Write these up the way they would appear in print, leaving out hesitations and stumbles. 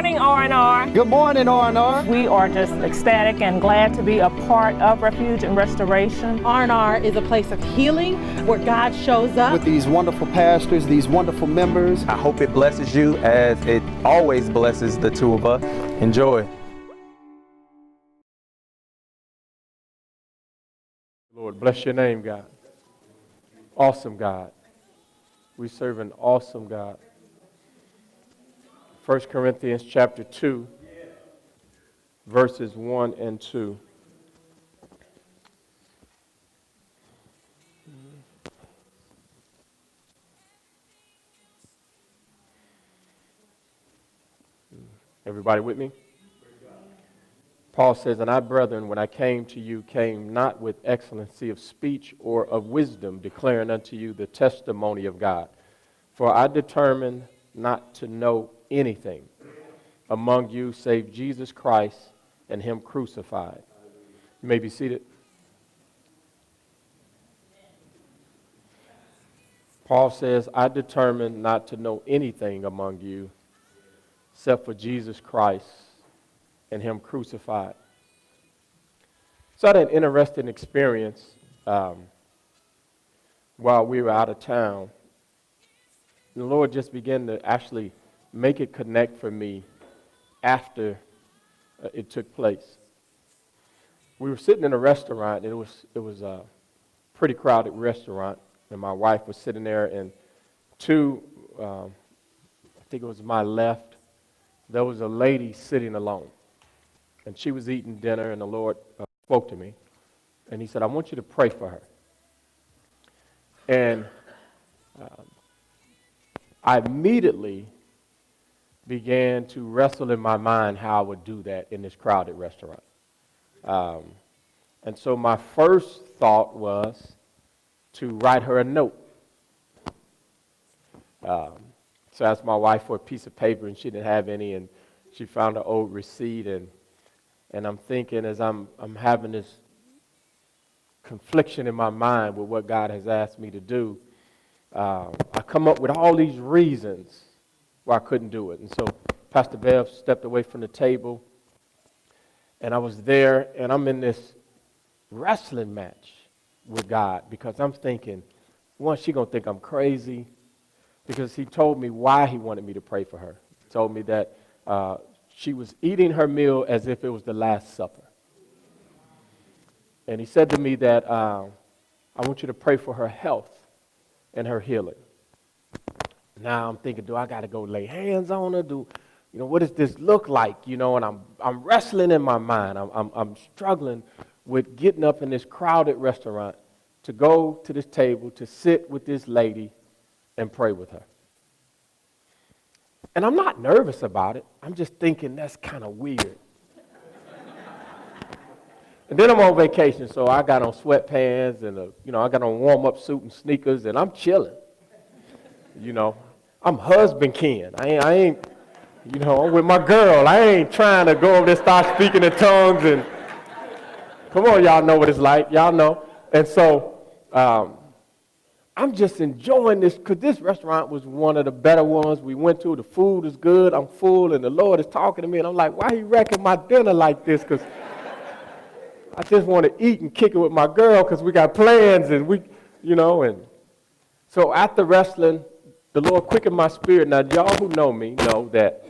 morning, R&R. Good morning, R&R. We are just ecstatic and glad to be a part of Refuge and Restoration. R&R is a place of healing where God shows up. With these wonderful pastors, these wonderful members. I hope it blesses you as it always blesses the two of us. Enjoy. Lord, bless your name, God. Awesome God. We serve an awesome God. 1 Corinthians chapter 2, verses 1 and 2. Everybody with me? Paul says, "And I, brethren, when I came to you, came not with excellency of speech or of wisdom, declaring unto you the testimony of God. For I determined not to know anything among you save Jesus Christ and him crucified." You may be seated. Paul says, "I determined not to know anything among you except for Jesus Christ and him crucified." So I had an interesting experience while we were out of town. The Lord just began to actually make it connect for me after it took place. We were sitting in a restaurant, and it was a pretty crowded restaurant, and my wife was sitting there, and I think it was my left, there was a lady sitting alone, and she was eating dinner, and the Lord spoke to me, and he said, "I want you to pray for her." And I immediately began to wrestle in my mind how I would do that in this crowded restaurant. And so my first thought was to write her a note. So I asked my wife for a piece of paper, and she didn't have any, and she found an old receipt, and I'm thinking as I'm having this confliction in my mind with what God has asked me to do, I come up with all these reasons why I couldn't do it. And so Pastor Bev stepped away from the table, and I was there, and I'm in this wrestling match with God because I'm thinking, one, she's going to think I'm crazy because he told me why he wanted me to pray for her. He told me that she was eating her meal as if it was the Last Supper. And he said to me that I want you to pray for her health and her healing. Now I'm thinking, do I got to go lay hands on her? What does this look like? And I'm wrestling in my mind. I'm struggling with getting up in this crowded restaurant to go to this table to sit with this lady and pray with her. And I'm not nervous about it. I'm just thinking that's kind of weird. And then I'm on vacation, so I got on sweatpants and I got on warm-up suit and sneakers, and I'm chilling. I'm husband Ken. I ain't, I'm with my girl. I ain't trying to go over there and start speaking in tongues and come on, y'all know what it's like. Y'all know. And so I'm just enjoying this because this restaurant was one of the better ones we went to. The food is good. I'm full, and the Lord is talking to me, and I'm like, why he wrecking my dinner like this? Because I just want to eat and kick it with my girl because we got plans, and and so after wrestling, the Lord quickened my spirit. Now, y'all who know me know that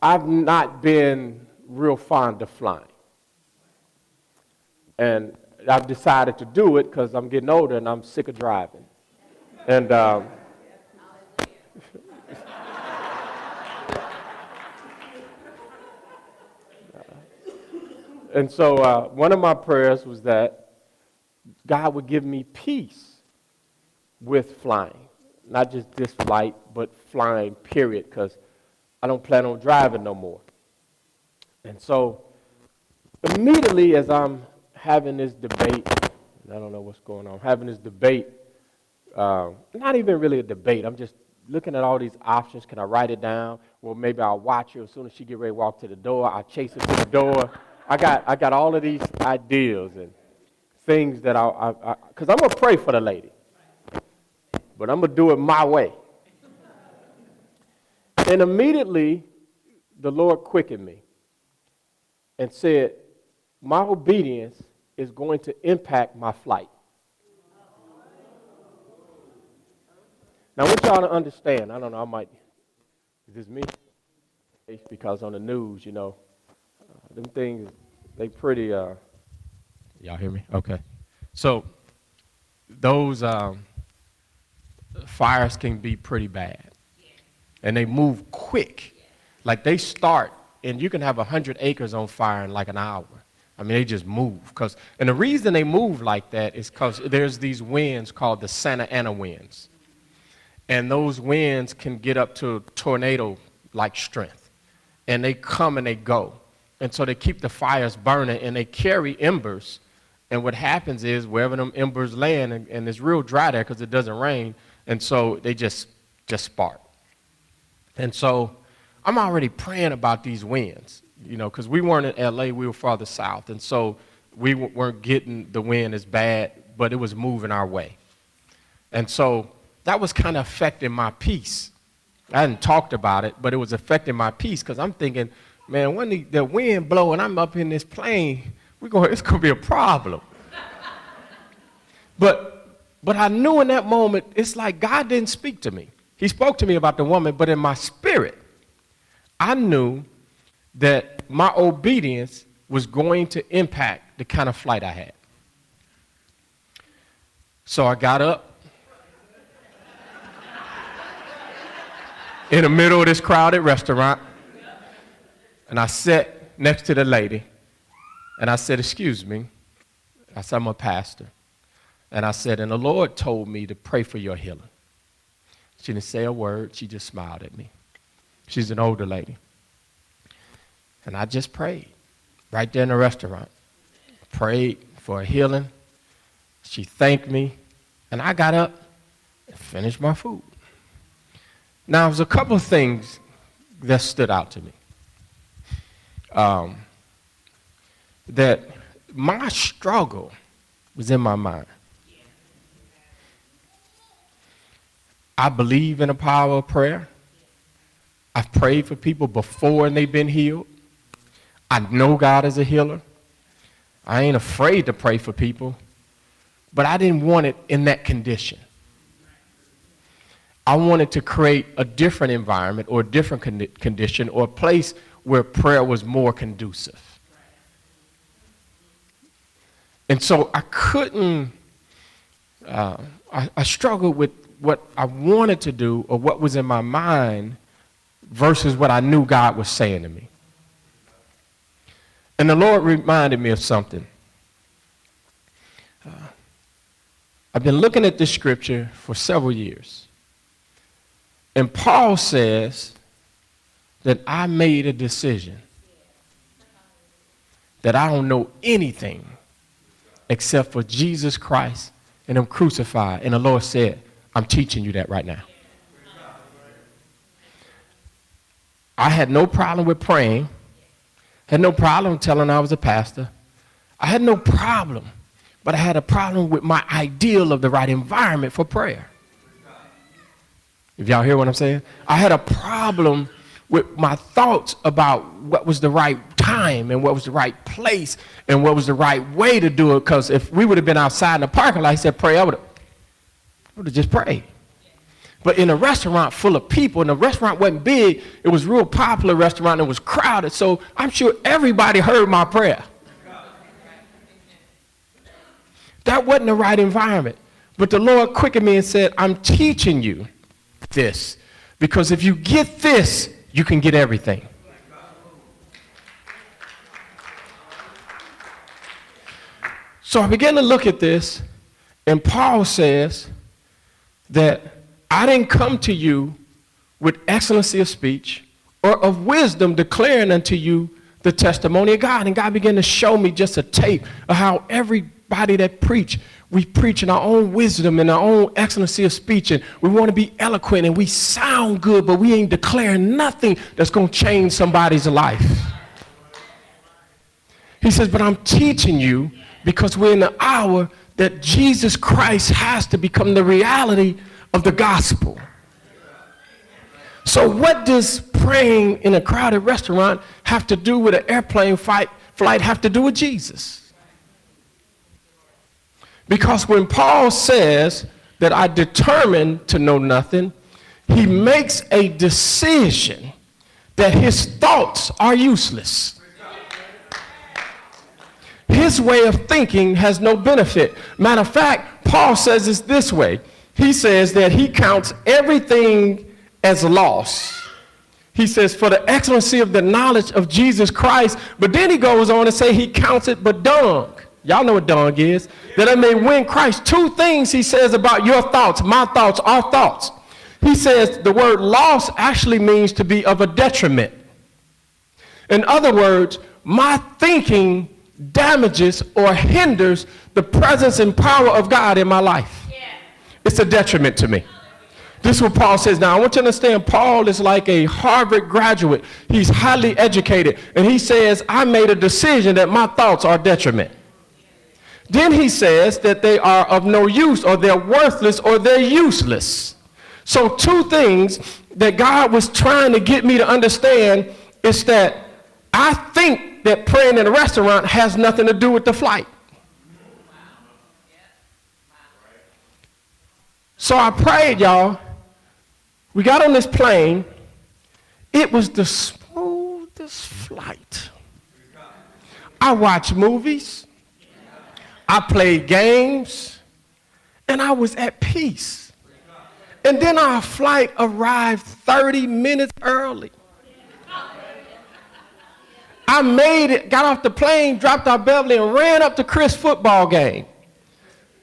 I've not been real fond of flying. And I've decided to do it because I'm getting older and I'm sick of driving. And and so one of my prayers was that God would give me peace with flying. Not just this flight, but flying, period, because I don't plan on driving no more. And so immediately as I'm having this debate, I don't know what's going on, having this debate, not even really a debate, I'm just looking at all these options. Can I write it down? Well, maybe I'll watch her. As soon as she get ready to walk to the door, I'll chase her to the door. I got all of these ideas and things that because I'm going to pray for the lady, but I'm going to do it my way. And immediately, the Lord quickened me and said, my obedience is going to impact my flight. Now, I want y'all to understand, I don't know, is this me? Because on the news, them things, they pretty, y'all hear me? Okay. So, those fires can be pretty bad. And they move quick. Like they start, and you can have 100 acres on fire in like an hour. I mean, they just move. And the reason they move like that is because there's these winds called the Santa Ana winds. And those winds can get up to tornado-like strength. And they come and they go. And so they keep the fires burning, and they carry embers. And what happens is wherever them embers land, and it's real dry there because it doesn't rain, and so they just spark. And so I'm already praying about these winds, because we weren't in L.A., we were farther south. And so we weren't getting the wind as bad, but it was moving our way. And so that was kind of affecting my peace. I hadn't talked about it, but it was affecting my peace because I'm thinking, man, when the wind blow and I'm up in this plane, it's going to be a problem. But I knew in that moment, it's like God didn't speak to me. He spoke to me about the woman, but in my spirit, I knew that my obedience was going to impact the kind of flight I had. So I got up in the middle of this crowded restaurant, and I sat next to the lady, and I said, excuse me. I said, I'm a pastor. And I said, and the Lord told me to pray for your healing. She didn't say a word. She just smiled at me. She's an older lady. And I just prayed right there in the restaurant. Prayed for a healing. She thanked me. And I got up and finished my food. Now, there's a couple of things that stood out to me. That my struggle was in my mind. I believe in the power of prayer. I've prayed for people before and they've been healed. I know God is a healer. I ain't afraid to pray for people, but I didn't want it in that condition. I wanted to create a different environment or a different condition or a place where prayer was more conducive. And so I couldn't, I struggled with what I wanted to do or what was in my mind versus what I knew God was saying to me. And the Lord reminded me of something. I've been looking at this scripture for several years. And Paul says that I made a decision that I don't know anything except for Jesus Christ and Him crucified. And the Lord said, I'm teaching you that right now. I had no problem with praying. Had no problem telling I was a pastor. I had no problem, but I had a problem with my ideal of the right environment for prayer. If y'all hear what I'm saying? I had a problem with my thoughts about what was the right time and what was the right place and what was the right way to do it. Because if we would have been outside in the parking lot, he said, pray, I would have just prayed. But in a restaurant full of people, and the restaurant wasn't big, it was a real popular restaurant, and it was crowded, so I'm sure everybody heard my prayer. That wasn't the right environment. But the Lord quickened me and said, I'm teaching you this, because if you get this, you can get everything. So I began to look at this, and Paul says that I didn't come to you with excellency of speech or of wisdom declaring unto you the testimony of God. And God began to show me just a tape of how everybody that preach, we preach in our own wisdom and our own excellency of speech, and we want to be eloquent and we sound good, but we ain't declaring nothing that's going to change somebody's life. He says, but I'm teaching you because we're in the hour that Jesus Christ has to become the reality of the gospel. So what does praying in a crowded restaurant have to do with an airplane flight have to do with Jesus? Because when Paul says that I determined to know nothing, he makes a decision that his thoughts are useless. His way of thinking has no benefit. Matter of fact, Paul says it's this way. He says that he counts everything as loss. He says, for the excellency of the knowledge of Jesus Christ. But then he goes on to say he counts it but dung. Y'all know what dung is. That I may win Christ. Two things he says about your thoughts, my thoughts, our thoughts. He says the word loss actually means to be of a detriment. In other words, my thinking damages or hinders the presence and power of God in my life. It's a detriment to me. This is what Paul says. Now, I want you to understand, Paul is like a Harvard graduate. He's highly educated. And he says, I made a decision that my thoughts are detriment. Then he says that they are of no use, or they're worthless, or they're useless. So two things that God was trying to get me to understand is that I think that praying in a restaurant has nothing to do with the flight. So I prayed, y'all. We got on this plane. It was the smoothest flight. I watched movies. I played games. And I was at peace. And then our flight arrived 30 minutes early. I made it, got off the plane, dropped our Beverly, and ran up to Chris' football game.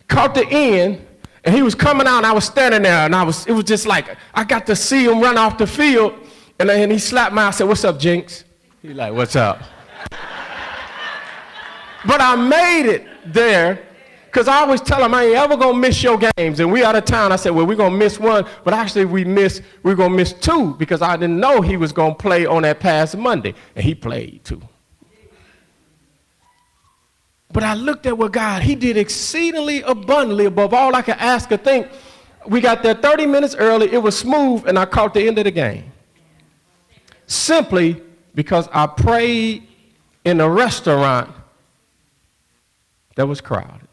Caught the end. And he was coming out, and I was standing there, and it was just like, I got to see him run off the field, and then he slapped my eye, I said, what's up, Jinx? He like, what's up? But I made it there, because I always tell him, I ain't ever going to miss your games, and we out of town. I said, well, we're going to miss one, but actually we're going to miss two, because I didn't know he was going to play on that past Monday, and he played too. But I looked at what God, he did exceedingly abundantly above all I could ask or think. We got there 30 minutes early. It was smooth, and I caught the end of the game. Simply because I prayed in a restaurant that was crowded.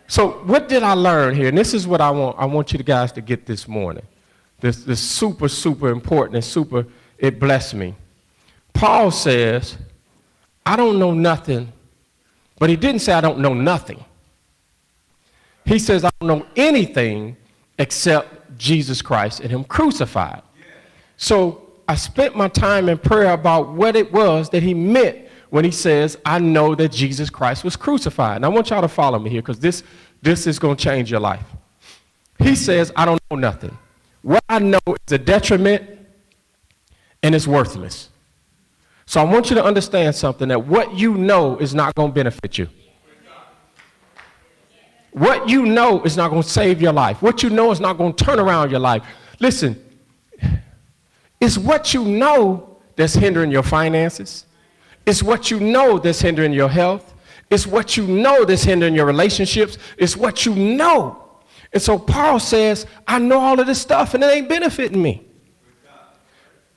So what did I learn here? And this is what I want you guys to get this morning. This super, super important and it blessed me. Paul says, I don't know nothing, but he didn't say I don't know nothing. He says I don't know anything except Jesus Christ and him crucified. So I spent my time in prayer about what it was that he meant when he says, I know that Jesus Christ was crucified. And I want y'all to follow me here, because this is going to change your life. He says, I don't know nothing. What I know is a detriment and it's worthless. So I want you to understand something, that what you know is not going to benefit you. What you know is not going to save your life. What you know is not going to turn around your life. Listen, it's what you know that's hindering your finances. It's what you know that's hindering your health. It's what you know that's hindering your relationships. It's what you know. And so Paul says, I know all of this stuff and it ain't benefiting me.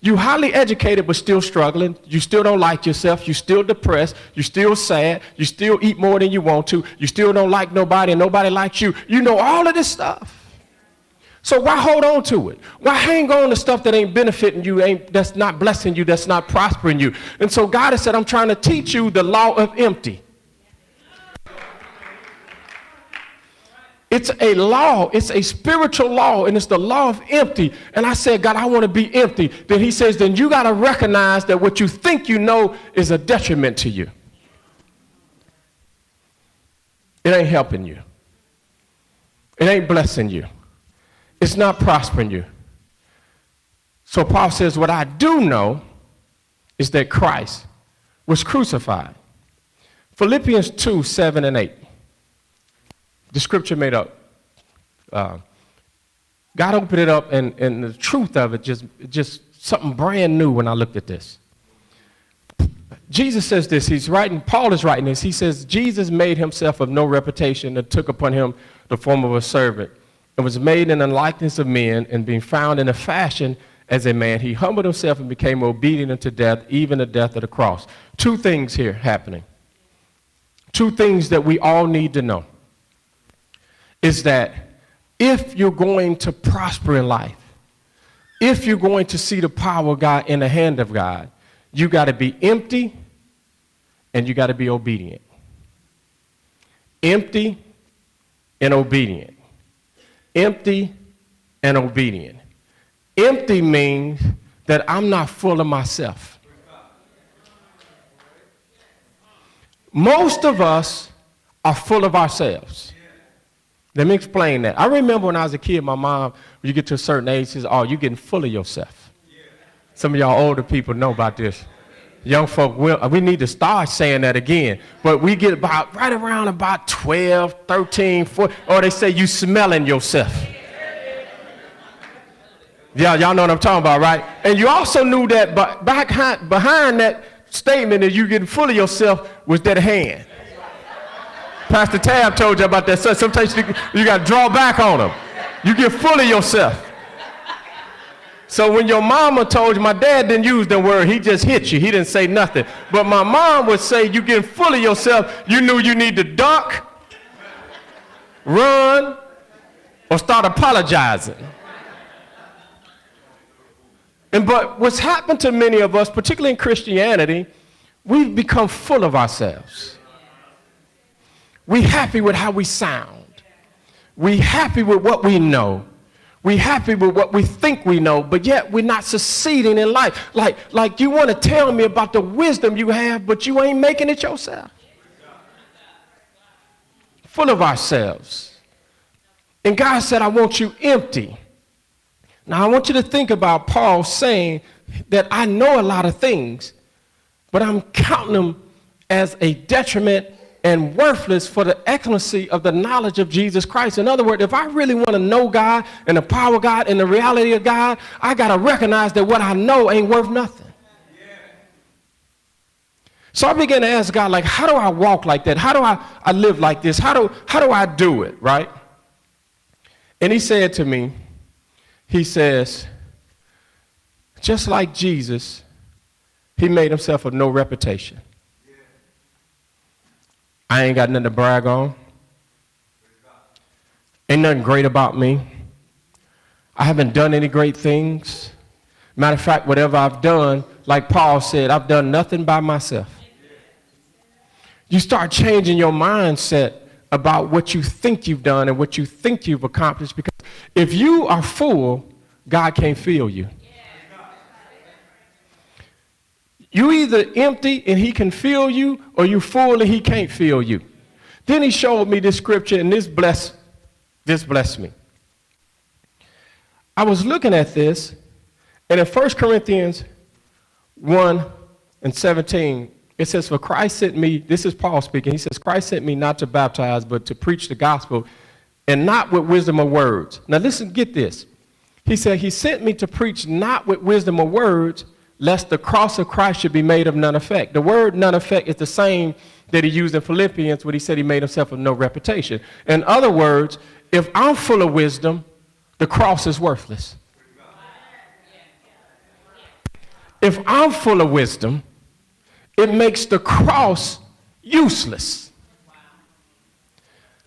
You highly educated but still struggling. You still don't like yourself. You still depressed. You still sad. You still eat more than you want to. You still don't like nobody and nobody likes you. You know all of this stuff. So why hold on to it? Why hang on to stuff that ain't benefiting you, that's not blessing you, that's not prospering you? And so God has said, I'm trying to teach you the law of empty. It's a law, it's a spiritual law, and it's the law of empty. And I said, God, I want to be empty. Then he says, then you got to recognize that what you think you know is a detriment to you. It ain't helping you. It ain't blessing you. It's not prospering you. So Paul says, what I do know is that Christ was crucified. Philippians 2, 7 and 8. The scripture made up. God opened it up, and the truth of it just something brand new when I looked at this. Jesus says this. Paul is writing this. He says, Jesus made himself of no reputation and took upon him the form of a servant and was made in the likeness of men, and being found in a fashion as a man, he humbled himself and became obedient unto death, even the death of the cross. Two things here happening. Two things that we all need to know is that if you're going to prosper in life, if you're going to see the power of God in the hand of God, you got to be empty and you got to be obedient. Empty and obedient. Empty and obedient. Empty means that I'm not full of myself. Most of us are full of ourselves. Let me explain that. I remember when I was a kid, my mom, when you get to a certain age, says, oh, you're getting full of yourself. Some of y'all older people know about this. Young folk, we need to start saying that again. But we get about right around about 12, 13, 14, or they say you smelling yourself. Yeah, y'all know what I'm talking about, right? And you also knew that behind that statement that you getting full of yourself was that hand. Pastor Tab told you about that. So sometimes you got to draw back on them. You get full of yourself. So when your mama told you, my dad didn't use the word, he just hit you. He didn't say nothing. But my mom would say, you getting full of yourself, you knew you need to duck, run, or start apologizing. But what's happened to many of us, particularly in Christianity, we've become full of ourselves. We're happy with how we sound. We're happy with what we know. We're happy with what we think we know, but yet we're not succeeding in life. Like you want to tell me about the wisdom you have, but you ain't making it yourself. Full of ourselves. And God said, I want you empty. Now, I want you to think about Paul saying that I know a lot of things, but I'm counting them as a detriment and worthless for the excellency of the knowledge of Jesus Christ. In other words, if I really want to know God and the power of God and the reality of God, I got to recognize that what I know ain't worth nothing. So I began to ask God, like, how do I walk like that? How do I live like this? How do I do it, right? And he said to me, he says, just like Jesus, he made himself of no reputation. I ain't got nothing to brag on. Ain't nothing great about me. I haven't done any great things. Matter of fact, whatever I've done, like Paul said, I've done nothing by myself. You start changing your mindset about what you think you've done and what you think you've accomplished, because if you are full, God can't fill you. You either empty and he can fill you, or you full and he can't fill you. Then he showed me this scripture, and this blessed me. I was looking at this, and in 1 Corinthians 1:17, it says, for Christ sent me, this is Paul speaking, he says, Christ sent me not to baptize, but to preach the gospel, and not with wisdom of words. Now listen, get this. He said, he sent me to preach not with wisdom of words, lest the cross of Christ should be made of none effect. The word none effect is the same that he used in Philippians when he said he made himself of no reputation. In other words, if I'm full of wisdom, the cross is worthless. If I'm full of wisdom, it makes the cross useless.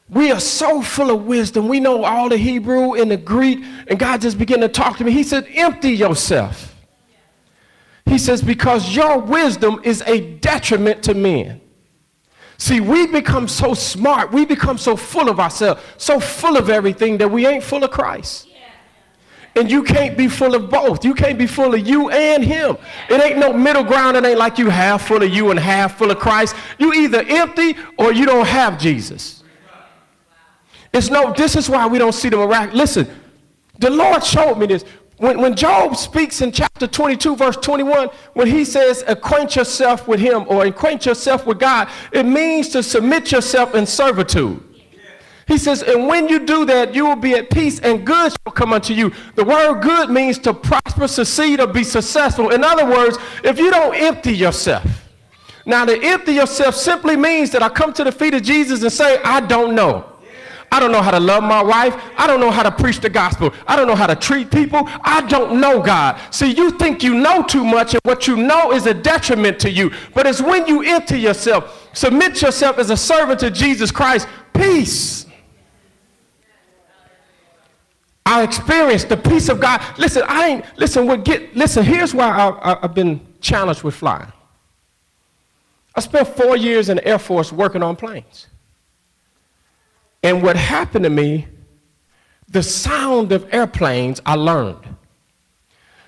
We are so full of wisdom. We know all the Hebrew and the Greek, and God just began to talk to me. He said, empty yourself. He says, because your wisdom is a detriment to men. See, we become so smart, we become so full of ourselves, so full of everything that we ain't full of Christ. And you can't be full of both. You can't be full of you and him. It ain't no middle ground. It ain't like you half full of you and half full of Christ. You either empty or you don't have Jesus. This is why we don't see the miraculous. Listen, the Lord showed me this. When Job speaks in chapter 22, verse 21, when he says, acquaint yourself with him or acquaint yourself with God, it means to submit yourself in servitude. He says, and when you do that, you will be at peace and good shall come unto you. The word good means to prosper, succeed, or be successful. In other words, if you don't empty yourself. Now, to empty yourself simply means that I come to the feet of Jesus and say, I don't know. I don't know how to love my wife. I don't know how to preach the gospel. I don't know how to treat people. I don't know God. See, you think you know too much, and what you know is a detriment to you. But it's when you empty yourself, submit yourself as a servant to Jesus Christ, peace. I experienced the peace of God. Listen, here's why I've been challenged with flying. I spent 4 years in the Air Force working on planes. And what happened to me, the sound of airplanes, I learned.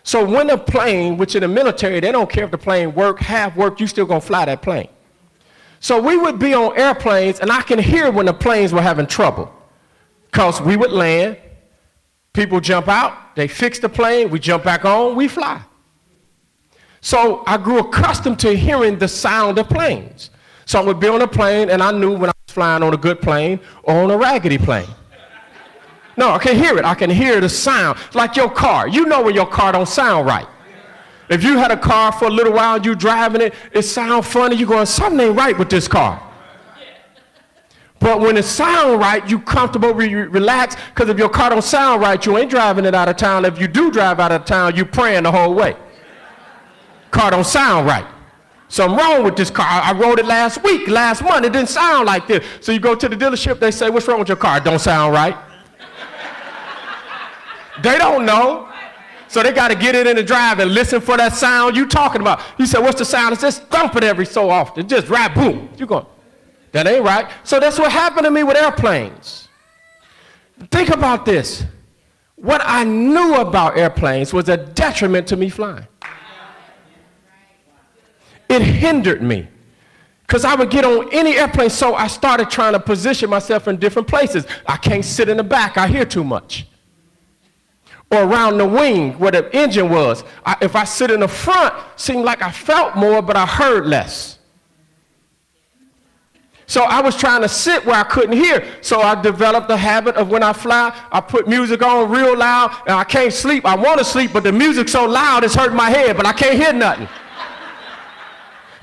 So when a plane, which in the military, they don't care if the plane work, half work, you still gonna fly that plane. So we would be on airplanes, and I can hear when the planes were having trouble. Because we would land, people jump out, they fix the plane, we jump back on, we fly. So I grew accustomed to hearing the sound of planes. So I would be on a plane, and I knew when I was flying on a good plane or on a raggedy plane. No, I can hear it. I can hear the sound. Like your car. You know when your car don't sound right. If you had a car for a little while, you driving it, it sound funny, you going, something ain't right with this car. But when it sound right, you comfortable, relax, because if your car don't sound right, you ain't driving it out of town. If you do drive out of town, you praying the whole way. Car don't sound right. Something wrong with this car. I rode it last month, it didn't sound like this. So you go to the dealership, they say, what's wrong with your car? It don't sound right. They don't know. So they got to get it in the drive and listen for that sound you talking about. You say, what's the sound? It's just thumping every so often. Just right, boom. You going, that ain't right. So that's what happened to me with airplanes. Think about this. What I knew about airplanes was a detriment to me flying. It hindered me because I would get on any airplane, so I started trying to position myself in different places. I can't sit in the back, I hear too much. Or around the wing where the engine was. If I sit in the front, it seemed like I felt more, but I heard less. So I was trying to sit where I couldn't hear. So I developed the habit of when I fly, I put music on real loud, and I can't sleep. I want to sleep, but the music's so loud it's hurting my head, but I can't hear nothing.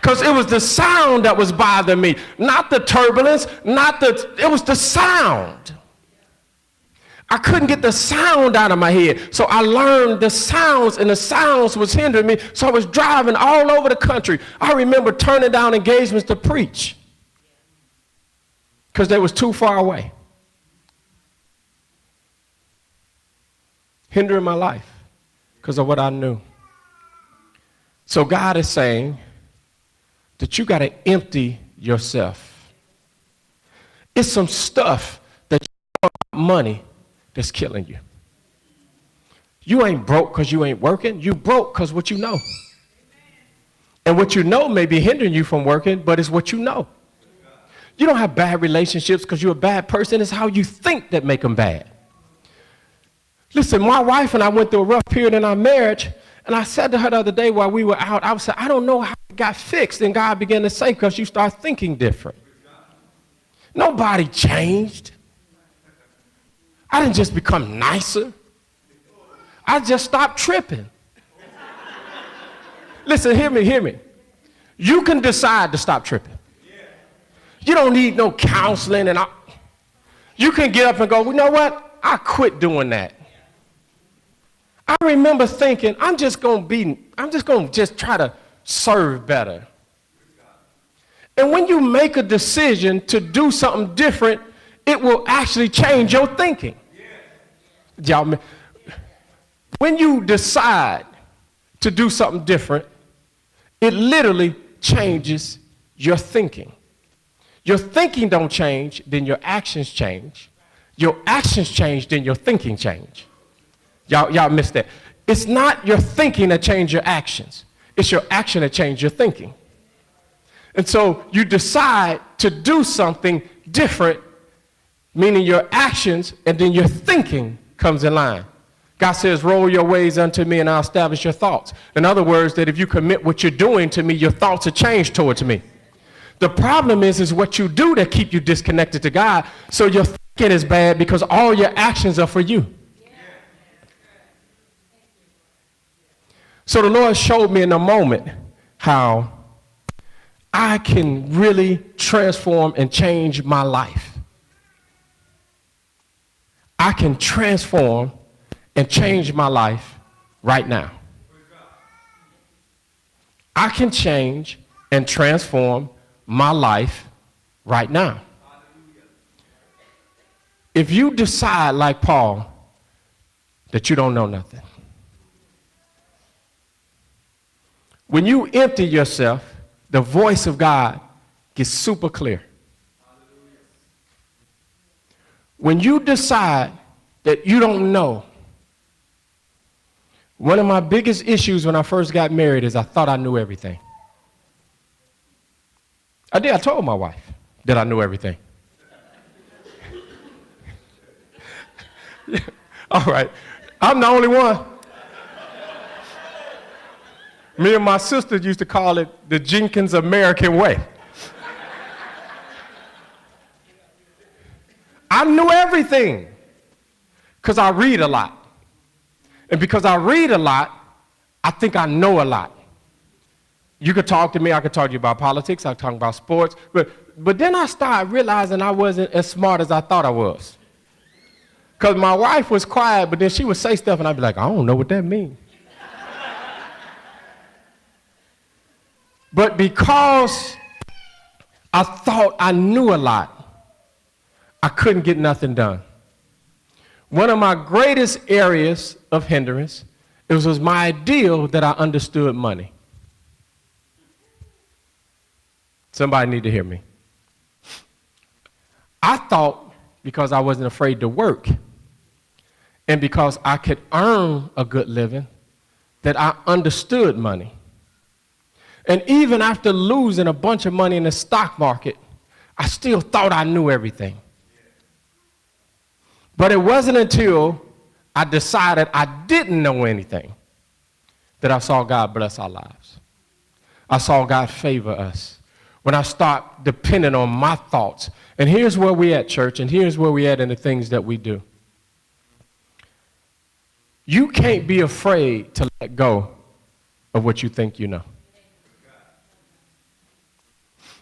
Because it was the sound that was bothering me, not the turbulence, it was the sound. I couldn't get the sound out of my head. So I learned the sounds, and the sounds was hindering me. So I was driving all over the country. I remember turning down engagements to preach because they was too far away. Hindering my life because of what I knew. So God is saying that you got to empty yourself. It's some stuff that you want money that's killing you. You ain't broke because you ain't working. You broke because what you know. And what you know may be hindering you from working, but it's what you know. You don't have bad relationships because you're a bad person. It's how you think that make them bad. Listen, my wife and I went through a rough period in our marriage, and I said to her the other day while we were out, I said, I don't know how it got fixed. And God began to say, because you start thinking different. Nobody changed. I didn't just become nicer. I just stopped tripping. Listen, hear me. You can decide to stop tripping. You don't need no counseling. You can get up and go, you know what? I quit doing that. I remember thinking, I'm just going to try to serve better. And when you make a decision to do something different, it will actually change your thinking. Y'all, when you decide to do something different, it literally changes your thinking. Your thinking don't change, then your actions change. Your actions change, then your thinking change. Y'all missed that. It's not your thinking that changes your actions. It's your action that changes your thinking. And so you decide to do something different, meaning your actions, and then your thinking comes in line. God says, roll your ways unto me and I'll establish your thoughts. In other words, that if you commit what you're doing to me, your thoughts will change towards me. The problem is what you do that keep you disconnected to God. So your thinking is bad because all your actions are for you. So the Lord showed me in a moment how I can really transform and change my life. I can transform and change my life right now. I can change and transform my life right now. If you decide, like Paul, that you don't know nothing, when you empty yourself, the voice of God gets super clear. When you decide that you don't know, one of my biggest issues when I first got married is I thought I knew everything. I did. I told my wife that I knew everything. All right. I'm the only one. Me and my sister used to call it the Jenkins American way. I knew everything because I read a lot. And because I read a lot, I think I know a lot. You could talk to me, I could talk to you about politics, I could talk about sports, but then I started realizing I wasn't as smart as I thought I was. Because my wife was quiet, but then she would say stuff and I'd be like, I don't know what that means. But because I thought I knew a lot, I couldn't get nothing done. One of my greatest areas of hindrance was my ideal that I understood money. Somebody need to hear me. I thought because I wasn't afraid to work and because I could earn a good living that I understood money. And even after losing a bunch of money in the stock market, I still thought I knew everything. But it wasn't until I decided I didn't know anything that I saw God bless our lives. I saw God favor us. When I start depending on my thoughts. And here's where we at, church, and here's where we at in the things that we do. You can't be afraid to let go of what you think you know.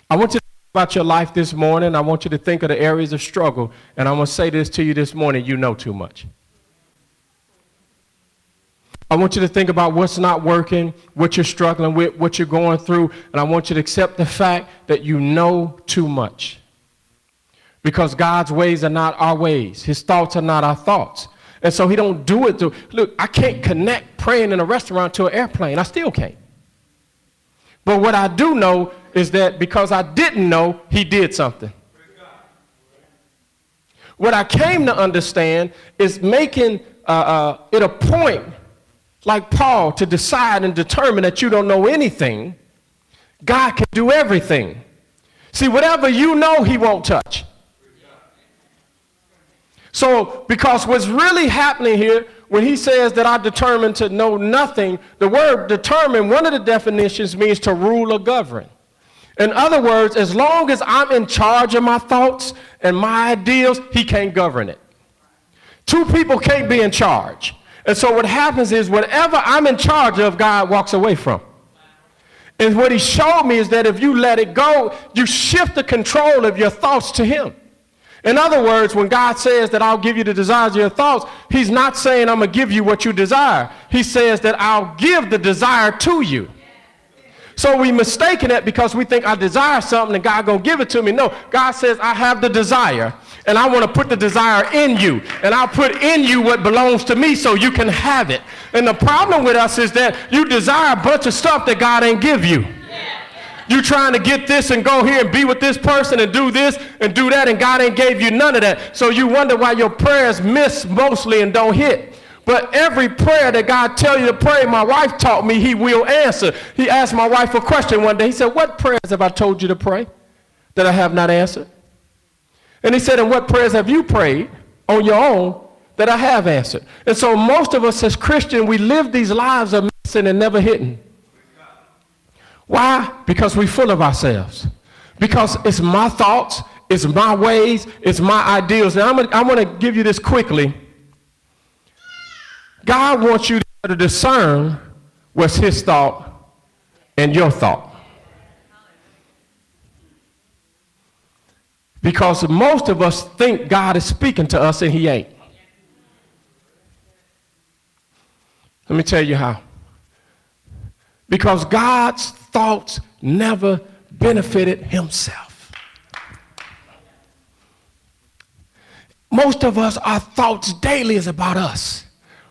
I want you to think about your life this morning. I want you to think of the areas of struggle. And I'm going to say this to you this morning. You know too much. I want you to think about what's not working, what you're struggling with, what you're going through. And I want you to accept the fact that you know too much. Because God's ways are not our ways. His thoughts are not our thoughts. And so he don't do it to, look, I can't connect praying in a restaurant to an airplane. I still can't. But what I do know is that because I didn't know, he did something. What I came to understand is making it a point, like Paul, to decide and determine that you don't know anything. God can do everything. See, whatever you know, he won't touch. So, because what's really happening here, when he says that I determined to know nothing, the word determine, one of the definitions means to rule or govern. In other words, as long as I'm in charge of my thoughts and my ideals, he can't govern it. Two people can't be in charge. And so what happens is whatever I'm in charge of, God walks away from. And what he showed me is that if you let it go, you shift the control of your thoughts to him. In other words, when God says that I'll give you the desires of your thoughts, he's not saying I'm going to give you what you desire. He says that I'll give the desire to you. So we mistaken it because we think I desire something and God going to give it to me. No, God says I have the desire and I want to put the desire in you. And I'll put in you what belongs to me so you can have it. And the problem with us is that you desire a bunch of stuff that God ain't give you. You trying to get this and go here and be with this person and do this and do that, and God ain't gave you none of that. So you wonder why your prayers miss mostly and don't hit. But every prayer that God tell you to pray, my wife taught me he will answer. He asked my wife a question one day. He said, what prayers have I told you to pray that I have not answered? And he said, and what prayers have you prayed on your own that I have answered? And so most of us as Christians, we live these lives of missing and never hitting. Why? Because we're full of ourselves. Because it's my thoughts, it's my ways, it's my ideals. Now I'm going to give you this quickly. God wants you to discern what's his thought and your thought. Because most of us think God is speaking to us and he ain't. Let me tell you how. Because God's thoughts never benefited himself. Most of us, our thoughts daily is about us.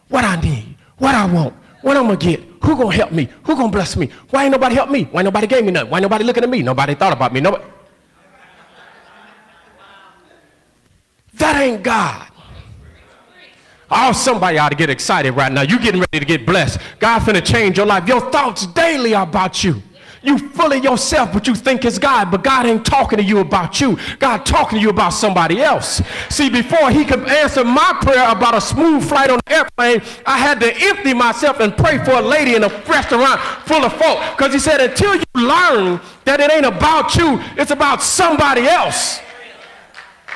What I need, what I want, what I'm going to get, who going to help me, who going to bless me, why ain't nobody help me, why nobody gave me nothing, why nobody looking at me, nobody thought about me, nobody. That ain't God. Oh, somebody ought to get excited right now. You getting ready to get blessed. God's finna change your life. Your thoughts daily are about you. You full of yourself, but you think it's God, but God ain't talking to you about you. God talking to you about somebody else. See, before he could answer my prayer about a smooth flight on the airplane, I had to empty myself and pray for a lady in a restaurant full of folk. Because he said, until you learn that it ain't about you, it's about somebody else.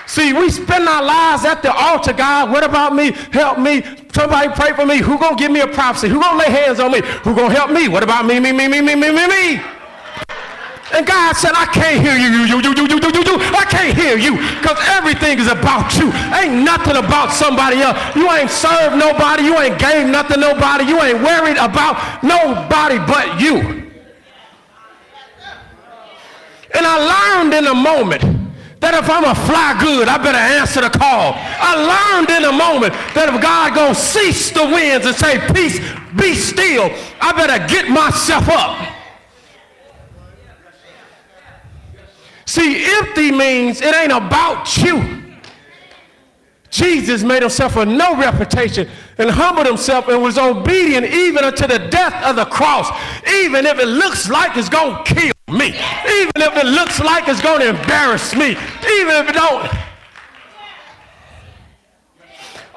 See, we spend our lives at the altar. God, what about me? Help me. Somebody pray for me. Who gonna give me a prophecy? Who gonna lay hands on me? Who gonna help me? What about me? And God said, I can't hear you. I can't hear you, because everything is about you. Ain't nothing about somebody else. You ain't served nobody. You ain't gave nothing to nobody. You ain't worried about nobody but you. And I learned in a moment that if I'm a fly good, I better answer the call. I learned in a moment that if God gonna cease the winds and say, peace, be still, I better get myself up. See, empty means it ain't about you. Jesus made himself of no reputation and humbled himself and was obedient even unto the death of the cross, even if it looks like it's gonna kill me, even if it looks like it's going to embarrass me, even if it don't.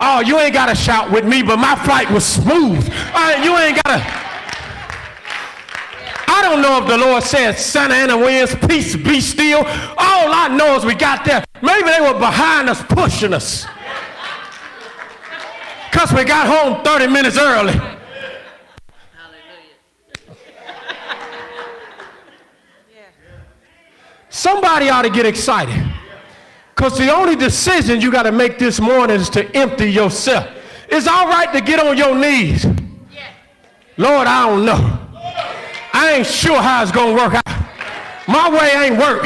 Oh, you ain't got to shout with me, but my flight was smooth. You ain't got to. I don't know if the Lord said, Santa Ana winds, peace, be still. All I know is we got there. Maybe they were behind us, pushing us, because we got home 30 minutes early. Somebody ought to get excited, because the only decision you got to make this morning is to empty yourself. It's all right to get on your knees. Lord, I don't know. I ain't sure how it's going to work out. My way ain't work.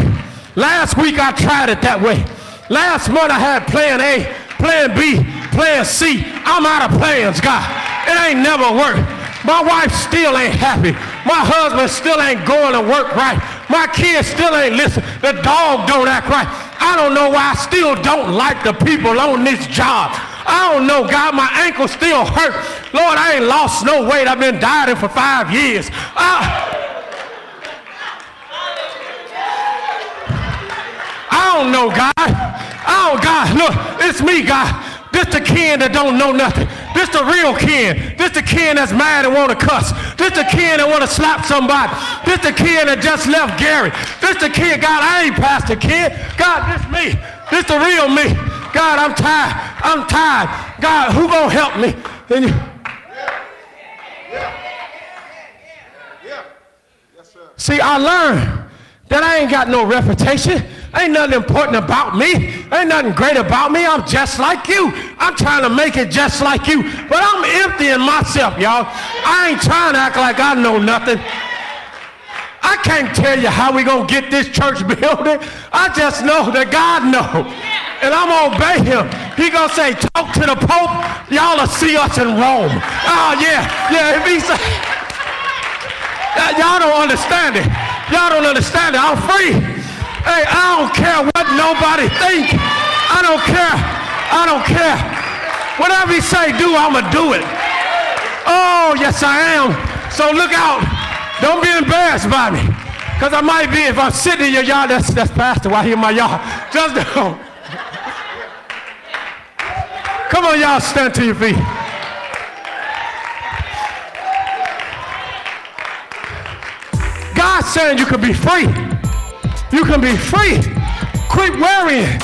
Last week I tried it that way. Last month I had plan A, plan B, plan C. I'm out of plans, God. It ain't never worked. My wife still ain't happy. My husband still ain't going to work right. My kids still ain't listening. The dog don't act right. I don't know why I still don't like the people on this job. I don't know, God, my ankle still hurt. Lord, I ain't lost no weight. I've been dieting for 5 years. I don't know, God. God, look, it's me, God. This the Ken that don't know nothing. This the real Ken. This the Ken that's mad and want to cuss. This the Ken that want to slap somebody. This the Ken that just left Gary. This the Ken, God, I ain't Pastor Ken. God, this me. This the real me. God, I'm tired. I'm tired. God, who gonna help me? See, I learned that I ain't got no reputation. Ain't nothing important about me. Ain't nothing great about me. I'm just like you. I'm trying to make it just like you. But I'm emptying myself, y'all. I ain't trying to act like I know nothing. I can't tell you how we going to get this church building. I just know that God knows. And I'm going to obey him. He going to say, talk to the Pope. Y'all will see us in Rome. Oh, yeah. Yeah, if he say, y'all don't understand it. Y'all don't understand it. I'm free. Hey, I don't care what nobody think. I don't care. I don't care. Whatever he say do, I'ma do it. Oh, yes I am. So look out. Don't be embarrassed by me. Because I might be, if I'm sitting in your yard, that's Pastor right here in my yard. Just don't. Come on, y'all, stand to your feet. God's saying you can be free. You can be free. Quit worrying.